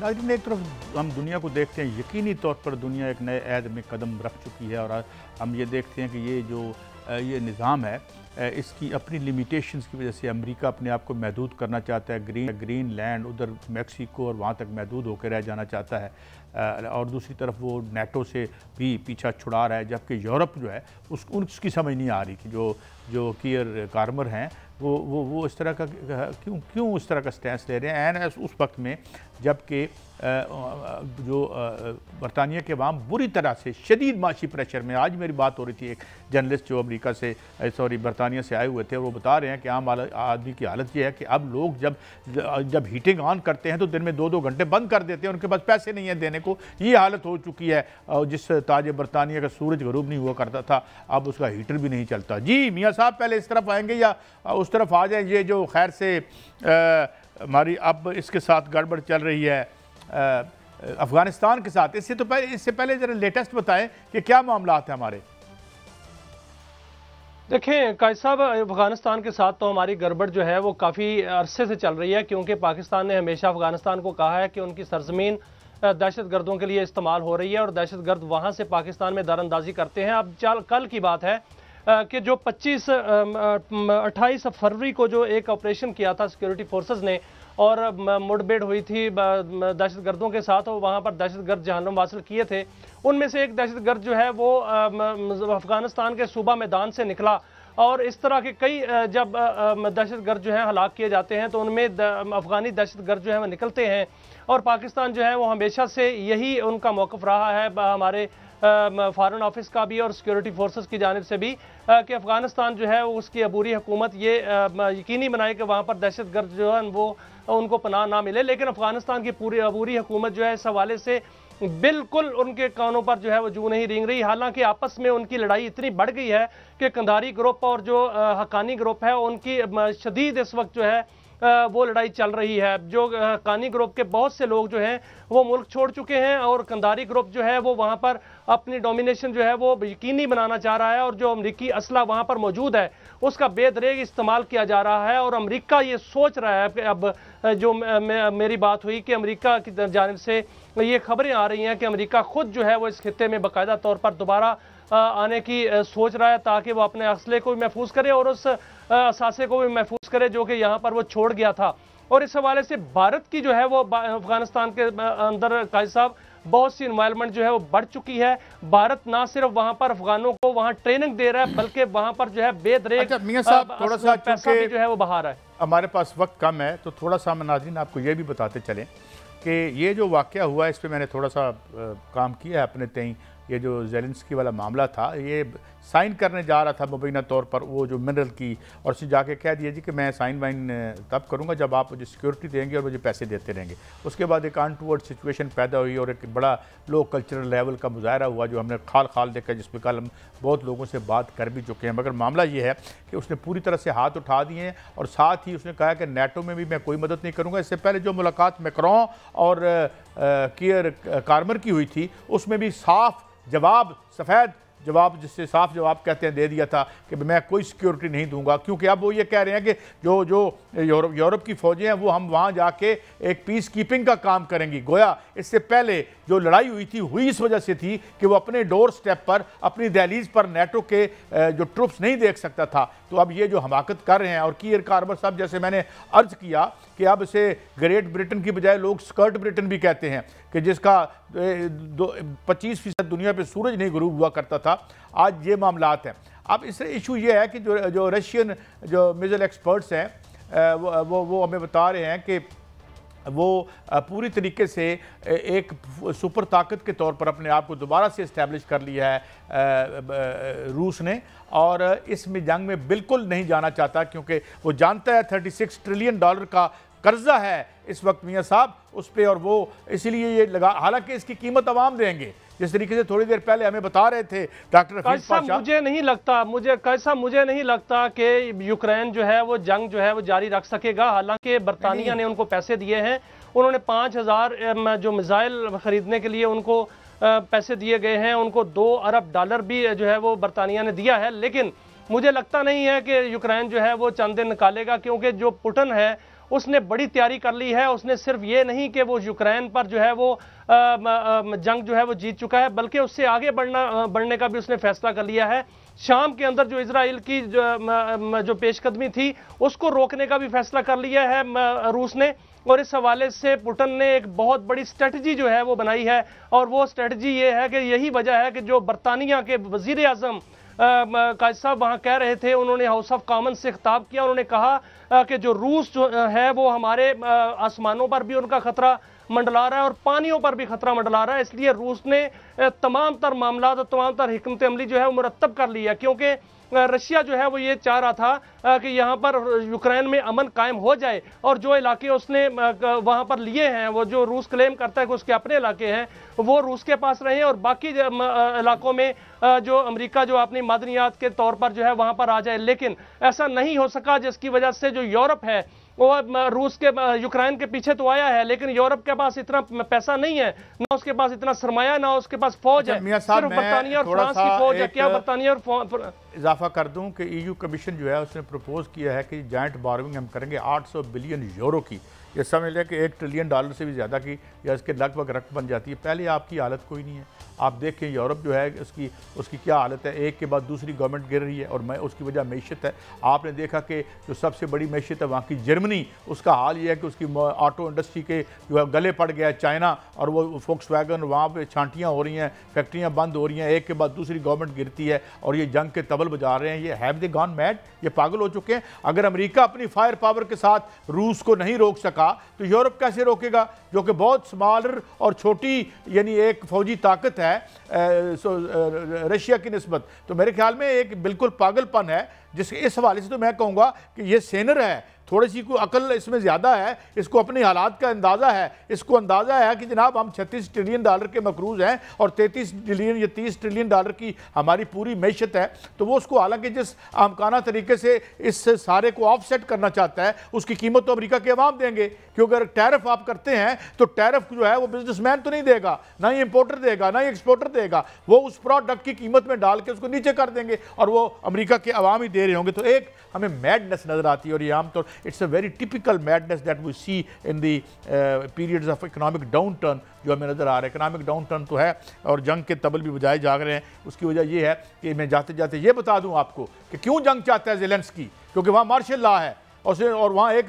नाज़रीन, एक तरफ हम दुनिया को देखते हैं, यकीनी तौर पर दुनिया एक नए ऐद में कदम रख चुकी है और हम ये देखते हैं कि ये निज़ाम है, इसकी अपनी लिमिटेशंस की वजह से अमेरिका अपने आप को महदूद करना चाहता है। ग्रीन लैंड उधर मैक्सिको और वहाँ तक महदूद होकर रह जाना चाहता है और दूसरी तरफ वो नेटो से भी पीछा छुड़ा रहा है, जबकि यूरोप जो है उसकी समझ नहीं आ रही कि जो कीयर कारमर हैं वो इस तरह का क्यों इस तरह का स्टैंस ले रहे हैं एंड उस वक्त में जबकि जो बरतानिया के अवाम बुरी तरह से शदीद माशी प्रेशर में। आज मेरी बात हो रही थी एक जर्नलिस्ट जो अमेरिका से बरतानिया से आए हुए थे, वो बता रहे हैं कि आम आदमी की हालत ये है कि अब लोग जब हीटिंग ऑन करते हैं तो दिन में 2-2 घंटे बंद कर देते हैं, उनके पास पैसे नहीं है देने को। ये हालत हो चुकी है। जिस ताज बरतानिया का सूरज गरूब नहीं हुआ करता था, अब उसका हीटर भी नहीं चलता। जी मियाँ साहब, पहले इस तरफ आएंगे या उस तरफ आ जाए? ये जो खैर से हमारी अब इसके साथ गड़बड़ चल रही है अफगानिस्तान के साथ, इससे पहले जरा लेटेस्ट बताएं कि क्या मामला है हमारे। देखें कायद साहब, अफगानिस्तान के साथ तो हमारी गड़बड़ जो है वो काफ़ी अरसे से चल रही है, क्योंकि पाकिस्तान ने हमेशा अफगानिस्तान को कहा है कि उनकी सरजमीन दहशत गर्दों के लिए इस्तेमाल हो रही है और दहशत गर्द वहाँ से पाकिस्तान में दरअंदाजी करते हैं। अब कल की बात है कि जो 28 फरवरी को जो एक ऑपरेशन किया था सिक्योरिटी फोर्सेस ने और मुठभेड़ हुई थी दहशत गर्दों के साथ और वहाँ पर दहशत गर्द जहन्नुम हासिल किए थे। उनमें से एक दहशत गर्द जो है वो अफगानिस्तान के सूबा मैदान से निकला और इस तरह के कई जब दहशत गर्द जो है हलाक किए जाते हैं तो उनमें अफगानी दहशत गर्द जो है वो निकलते हैं और पाकिस्तान जो है वो हमेशा से यही उनका मौक़िफ़ रहा है, हमारे फॉरेन ऑफिस का भी और सिक्योरिटी फोर्सेस की जानिब से भी, कि अफगानिस्तान जो है वो उसकी अबूरी हुकूमत ये यकीनी बनाए कि वहाँ पर दहशत गर्द जो है वो उनको पनाह ना मिले। लेकिन अफगानिस्तान की पूरी अबूरी हुकूमत जो है इस हवाले से बिल्कुल उनके कानों पर जो है वो जू नहीं रेंग रही। हालांकि आपस में उनकी लड़ाई इतनी बढ़ गई है कि कंधारी ग्रुप और जो हक्कानी ग्रुप है उनकी शदीद इस वक्त जो है वो लड़ाई चल रही है। जो हक्कानी ग्रुप के बहुत से लोग जो हैं वो मुल्क छोड़ चुके हैं और कंधारी ग्रुप जो है वो वहाँ पर अपनी डोमिनेशन जो है वो यकीनी बनाना चाह रहा है और जो अमरीकी असला वहाँ पर मौजूद है उसका बेदरेग इस्तेमाल किया जा रहा है। और अमरीका ये सोच रहा है कि अब जो मेरी बात हुई कि अमरीका की जानिब से ये खबरें आ रही हैं कि अमरीका खुद जो है वो इस खित्ते में बाकायदा तौर पर दोबारा आने की सोच रहा है ताकि वो अपने असले को भी महफूज करे और उस असासे को भी महफूज करे जो कि यहाँ पर वो छोड़ गया था। और इस हवाले से भारत की जो है वो अफगानिस्तान के अंदर कायद साहब बहुत सी इन्वायरमेंट जो है वो बढ़ चुकी है। भारत ना सिर्फ वहाँ पर अफगानों को वहाँ ट्रेनिंग दे रहा है बल्कि वहाँ पर जो है बेदरेग मियां साहब थोड़ा सा पैसा भी जो है वो बहा रहा है। हमारे पास वक्त कम है तो थोड़ा सा हम नाज़रीन आपको ये भी बताते चलें कि ये जो वाक़या हुआ है इस पर मैंने थोड़ा सा काम किया है अपने तय। ये जो ज़ेलेंस्की वाला मामला था, ये साइन करने जा रहा था मुबैना तौर पर वो जो मिनरल की, और उससे जाके कह दिया जी कि मैं साइन वाइन तब करूँगा जब आप मुझे सिक्योरिटी देंगे और मुझे पैसे देते रहेंगे। उसके बाद एक अनटूवर्ड सिचुएशन पैदा हुई और एक बड़ा लो कल्चरल लेवल का मुजाहरा हुआ जो हमने खाल देखा, जिसमें कल हम बहुत लोगों से बात कर भी चुके हैं। मगर मामला ये है कि उसने पूरी तरह से हाथ उठा दिए हैं और साथ ही उसने कहा कि नेटो में भी मैं कोई मदद नहीं करूँगा। इससे पहले जो मुलाकात मैक्रोन और कीयर कारमर की हुई थी उसमें भी साफ जवाब, सफ़ेद जवाब, जिससे साफ जवाब कहते हैं, दे दिया था कि मैं कोई सिक्योरिटी नहीं दूंगा। क्योंकि अब वो ये कह रहे हैं कि जो यूरोप की फ़ौजें हैं वो हम वहाँ जाके एक पीस कीपिंग का काम करेंगी। गोया इससे पहले जो लड़ाई हुई इस वजह से थी कि वो अपने डोर स्टेप पर, अपनी दहलीज पर नेटो के जो ट्रुप्स नहीं देख सकता था। तो अब ये जो हमाकत कर रहे हैं और कीयर कारमर साहब, जैसे मैंने अर्ज किया कि अब इसे ग्रेट ब्रिटेन की बजाय लोग स्कर्ट ब्रिटेन भी कहते हैं कि जिसका 25% दुनिया पे सूरज नहीं गुरूब हुआ करता था। आज ये मामलात हैं। अब इस इशू ये है कि जो रशियन जो मिसाइल एक्सपर्ट्स हैं वो हमें बता रहे हैं कि वो पूरी तरीके से एक सुपर ताकत के तौर पर अपने आप को दोबारा से इस्टेब्लिश कर लिया है रूस ने, और इसमें जंग में बिल्कुल नहीं जाना चाहता क्योंकि वो जानता है $36 ट्रिलियन का कर्जा है इस वक्त मियाँ साहब उस पर, और वो इसीलिए ये लगा। हालांकि इसकी कीमत अवाम देंगे, जिस तरीके से थोड़ी देर पहले हमें बता रहे थे डॉक्टर रफीक पाशा। मुझे नहीं लगता कि यूक्रेन जो है वो जंग जो है वो जारी रख सकेगा। हालांकि बरतानिया ने उनको पैसे दिए हैं, उन्होंने 5000 जो मिसाइल खरीदने के लिए उनको पैसे दिए गए हैं, उनको $2 अरब भी जो है वो बरतानिया ने दिया है। लेकिन मुझे लगता नहीं है कि यूक्रेन जो है वो चंद दिन निकालेगा, क्योंकि जो पुतिन है उसने बड़ी तैयारी कर ली है। उसने सिर्फ ये नहीं कि वो यूक्रेन पर जो है वो जंग जो है वो जीत चुका है, बल्कि उससे आगे बढ़ने का भी उसने फैसला कर लिया है। शाम के अंदर जो इजराइल की जो पेशकदमी थी उसको रोकने का भी फैसला कर लिया है रूस ने। और इस हवाले से पुतिन ने एक बहुत बड़ी स्ट्रेटजी जो है वो बनाई है, और वो स्ट्रेटजी ये है कि यही वजह है कि जो बरतानिया के वजीर आजम काज साहब वहाँ कह रहे थे, उन्होंने हाउस ऑफ कॉमन से खिताब किया। उन्होंने कहा कि जो रूस जो है वो हमारे आसमानों पर भी उनका खतरा मंडला रहा है और पानियों पर भी खतरा मंडला रहा है। इसलिए रूस ने तमाम तर मामला और तमाम तर हिकमत अमली जो है वो मुरतब कर ली है, क्योंकि रशिया जो है वो ये चाह रहा था कि यहाँ पर यूक्रेन में अमन कायम हो जाए, और जो इलाके उसने वहाँ पर लिए हैं, वो जो रूस क्लेम करता है कि उसके अपने इलाके हैं, वो रूस के पास रहे और बाकी इलाकों में जो अमेरिका जो अपनी मादनियात के तौर पर जो है वहाँ पर आ जाए। लेकिन ऐसा नहीं हो सका, जिसकी वजह से जो यूरोप है वो रूस के यूक्रेन के पीछे तो आया है, लेकिन यूरोप के पास इतना पैसा नहीं है, ना उसके पास इतना सरमाया, ना उसके पास फौज है। सिर्फ बरतानिया और फ्रांस की फौज है। क्या बरतानिया और इजाफा कर दूं कि EU कमीशन जो है उसने प्रपोज किया है कि जॉइंट बॉरोइंग हम करेंगे 800 बिलियन यूरो की। ये समझ लें कि $1 ट्रिलियन से भी ज़्यादा की या इसके लगभग रकम बन जाती है। पहले आपकी हालत कोई नहीं है। आप देखें यूरोप जो है उसकी क्या हालत है, एक के बाद दूसरी गवर्नमेंट गिर रही है और उसकी वजह मैशत है। आपने देखा कि जो सबसे बड़ी मैशत है वहाँ की जर्मनी, उसका हाल ये है कि उसकी ऑटो इंडस्ट्री के जो है गले पड़ गया है चाइना, और वो फोक्सवैगन वहाँ पे छांटियाँ हो रही हैं, फैक्ट्रियाँ बंद हो रही हैं, एक के बाद दूसरी गवर्नमेंट गिरती है और ये जंग के तबल बजा रहे हैं। ये हैव दे गॉन मैड, ये पागल हो चुके हैं। अगर अमेरिका अपनी फायर पावर के साथ रूस को नहीं रोक सका तो यूरोप कैसे रोकेगा, जो कि बहुत स्मॉलर और छोटी यानी एक फौजी ताकत है रशिया की निस्बत। तो मेरे ख्याल में एक बिल्कुल पागलपन है, जिसके इस हवाले से तो मैं कहूँगा कि ये सेनर है, थोड़ी सी को अकल इसमें ज़्यादा है, इसको अपनी हालात का अंदाज़ा है। इसको अंदाज़ा है कि जनाब हम $36 ट्रिलियन के मकरूज हैं और 33 ट्रिलियन या 30 ट्रिलियन डॉलर की हमारी पूरी मैशत है। तो वो उसको हालांकि जिस आमकाना तरीके से इस सारे को ऑफसेट करना चाहता है, उसकी कीमत तो अमेरिका के अवाम देंगे, क्योंकि अगर टैरिफ आप करते हैं तो टैरिफ जो है वो बिजनेसमैन तो नहीं देगा, ना ही इंपोर्टर देगा, ना ही एक्सपोर्टर देगा, वो उस प्रोडक्ट की कीमत में डाल के उसको नीचे कर देंगे और वो अमेरिका के अवाम ही दे रहे होंगे। तो एक हमें मैडनेस नज़र आती है, और ये आमतौर it's a very typical madness that we see in the periods of economic downturn जो हमें नज़र आ रहा है। इकोनॉमिक डाउन टर्न तो है और जंग के तबल भी बजाए जाग रहे हैं। उसकी वजह यह है कि मैं जाते जाते ये बता दूं आपको कि क्यों जंग चाहता है ज़ेलेंस्की, क्योंकि वहाँ मार्शल लॉ है और वहाँ एक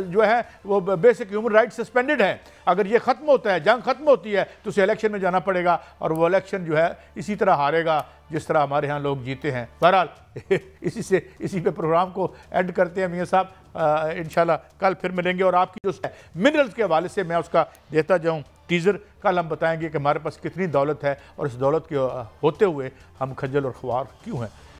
जो है वो बेसिक ह्यूमन राइट सस्पेंडेड है। अगर ये ख़त्म होता है, जंग ख़त्म होती है, तो उसे इलेक्शन में जाना पड़ेगा और वो इलेक्शन जो है इसी तरह हारेगा जिस तरह हमारे यहाँ लोग जीते हैं। बहरहाल इसी पे प्रोग्राम को एंड करते हैं मियाँ साहब। इंशाल्लाह कल फिर मिलेंगे और आपकी जो मिनरल्स के हवाले से मैं उसका देता जाऊँ टीज़र। कल हम बताएंगे कि हमारे पास कितनी दौलत है और इस दौलत के होते हुए हम खज्जल और ख्वार क्यों हैं।